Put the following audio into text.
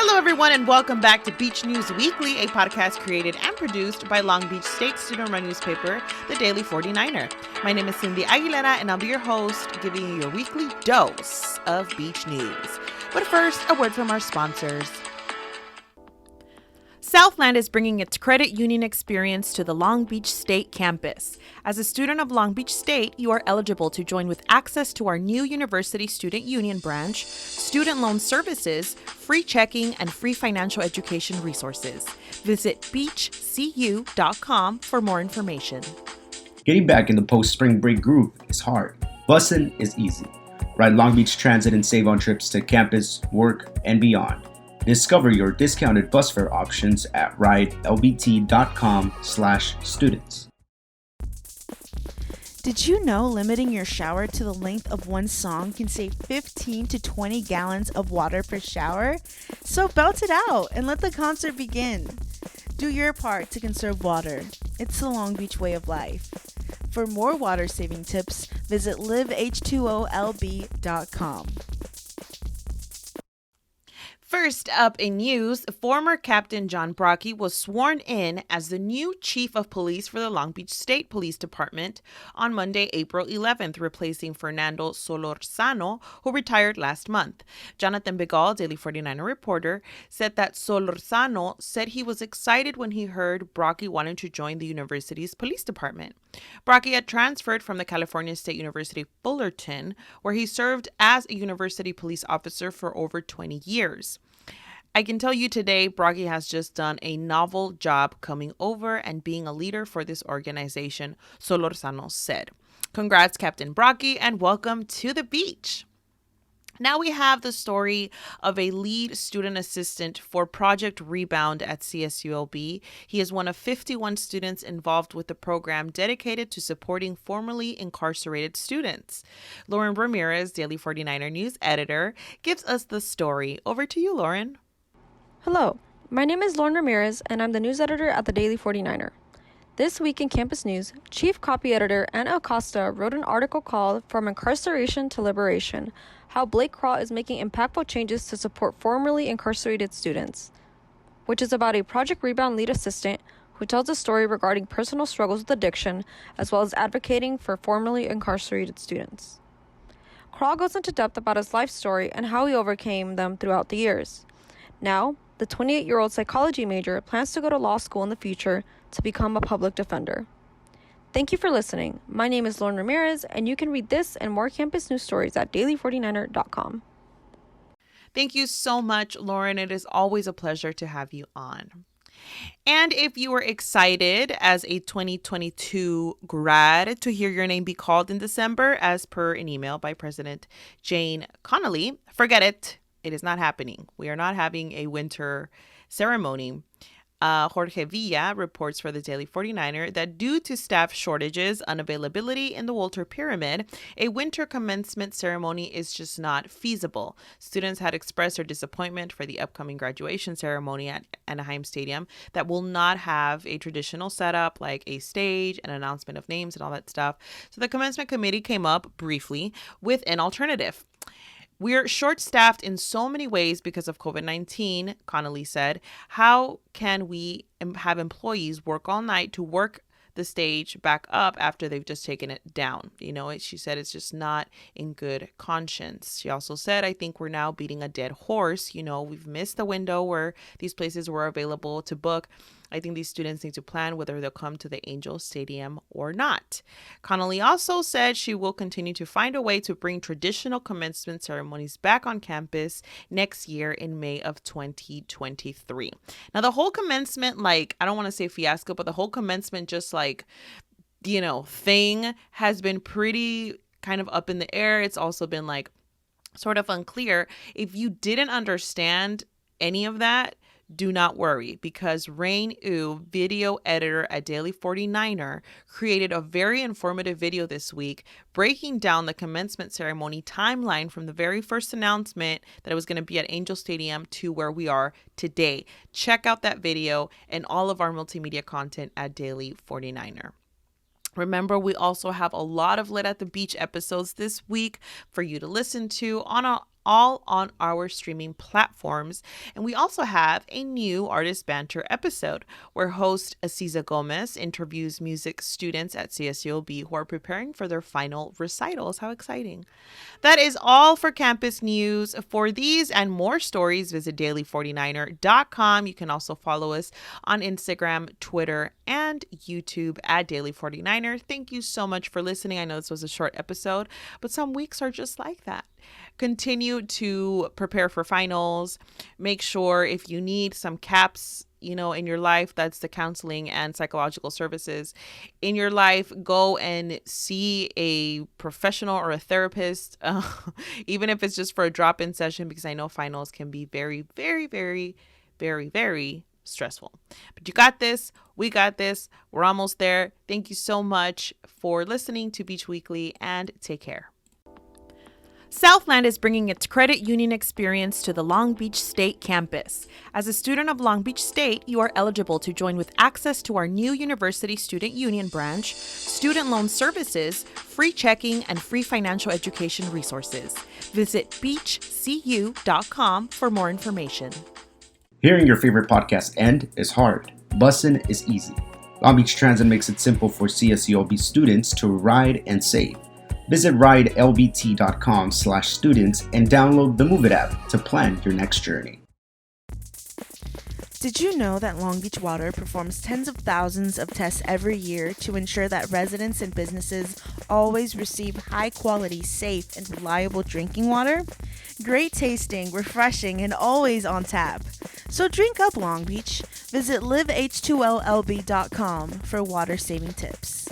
Hello, everyone, and welcome back to Beach News Weekly, a podcast created and produced by Long Beach State student-run newspaper, The Daily 49er. My name is Cindy Aguilera, and I'll be your host, giving you your weekly dose of beach news. But first, a word from our sponsors. Southland is bringing its credit union experience to the Long Beach State campus. As a student of Long Beach State, you are eligible to join with access to our new University Student Union branch, student loan services, free checking, and free financial education resources. Visit beachcu.com for more information. Getting back in the post-spring break groove is hard. Bussin' is easy. Ride Long Beach Transit and save on trips to campus, work, and beyond. Discover your discounted bus fare options at ridelbt.com/students. Did you know limiting your shower to the length of one song can save 15 to 20 gallons of water per shower? So belt it out and let the concert begin. Do your part to conserve water. It's the Long Beach way of life. For more water-saving tips, visit liveh2olb.com. First up in news, former Captain John Brockie was sworn in as the new Chief of Police for the Long Beach State Police Department on Monday, April 11th, replacing Fernando Solorzano, who retired last month. Jonathan Bigall, Daily 49er reporter, said that Solorzano said he was excited when he heard Brockie wanted to join the university's police department. Brockie had transferred from the California State University Fullerton, where he served as a university police officer for over 20 years. I can tell you today, Brockie has just done a novel job coming over and being a leader for this organization, Solorzano said. Congrats, Captain Brockie, and welcome to the beach. Now we have the story of a lead student assistant for Project Rebound at CSULB. He is one of 51 students involved with the program dedicated to supporting formerly incarcerated students. Lauren Ramirez, Daily 49er News editor, gives us the story. Over to you, Lauren. Hello, my name is Lauren Ramirez, and I'm the news editor at the Daily 49er. This week in campus news, Chief Copy Editor Anna Acosta wrote an article called From Incarceration to Liberation, How Blake Krawl is Making Impactful Changes to Support Formerly Incarcerated Students, which is about a Project Rebound lead assistant who tells a story regarding personal struggles with addiction, as well as advocating for formerly incarcerated students. Krawl goes into depth about his life story and how he overcame them throughout the years. Now, the 28-year-old psychology major plans to go to law school in the future to become a public defender. Thank you for listening. My name is Lauren Ramirez, and you can read this and more campus news stories at daily49er.com. Thank you so much, Lauren. It is always a pleasure to have you on. And if you were excited as a 2022 grad to hear your name be called in December, as per an email by President Jane Close, forget it. It is not happening. We are not having a winter ceremony. Jorge Villa reports for the Daily 49er that due to staff shortages, unavailability in the Walter Pyramid, a winter commencement ceremony is just not feasible. Students had expressed their disappointment for the upcoming graduation ceremony at Anaheim Stadium that will not have a traditional setup like a stage, an announcement of names, and all that stuff. So the commencement committee came up briefly with an alternative. We're short-staffed in so many ways because of COVID-19, Connolly said. How can we have employees work all night to work the stage back up after they've just taken it down? She said it's just not in good conscience. She also said, I think we're now beating a dead horse. We've missed the window where these places were available to book. I think these students need to plan whether they'll come to the Angel Stadium or not. Connolly also said she will continue to find a way to bring traditional commencement ceremonies back on campus next year in May of 2023. Now, the whole commencement, I don't want to say fiasco, but the whole commencement thing has been pretty kind of up in the air. It's also been sort of unclear. If you didn't understand any of that, do not worry, because Rain Yu, video editor at Daily 49er, created a very informative video this week breaking down the commencement ceremony timeline from the very first announcement that it was going to be at Angel Stadium to where we are today. Check out that video and all of our multimedia content at Daily 49er. Remember, we also have a lot of Lit at the Beach episodes this week for you to listen to on all on our streaming platforms. And we also have a new Artist Banter episode where host Aziza Gomez interviews music students at CSULB who are preparing for their final recitals. How exciting. That is all for campus news. For these and more stories, visit daily49er.com. You can also follow us on Instagram, Twitter, and YouTube at Daily49er. Thank you so much for listening. I know this was a short episode, but some weeks are just like that. Continue to prepare for finals. Make sure if you need some CAPS, in your life, that's the counseling and psychological services in your life, go and see a professional or a therapist, even if it's just for a drop-in session, because I know finals can be very, very, very, very, very stressful. But you got this. We got this. We're almost there. Thank you so much for listening to Beach Weekly, and take care. Southland is bringing its credit union experience to the Long Beach State campus. As a student of Long Beach State, you are eligible to join with access to our new University Student Union branch, student loan services, free checking, and free financial education resources. Visit beachcu.com for more information. Hearing your favorite podcast end is hard. Bussin' is easy. Long Beach Transit makes it simple for CSULB students to ride and save. Visit ridelbt.com/students and download the Move It app to plan your next journey. Did you know that Long Beach Water performs tens of thousands of tests every year to ensure that residents and businesses always receive high-quality, safe, and reliable drinking water? Great tasting, refreshing, and always on tap. So drink up, Long Beach. Visit liveH2OLB.com for water-saving tips.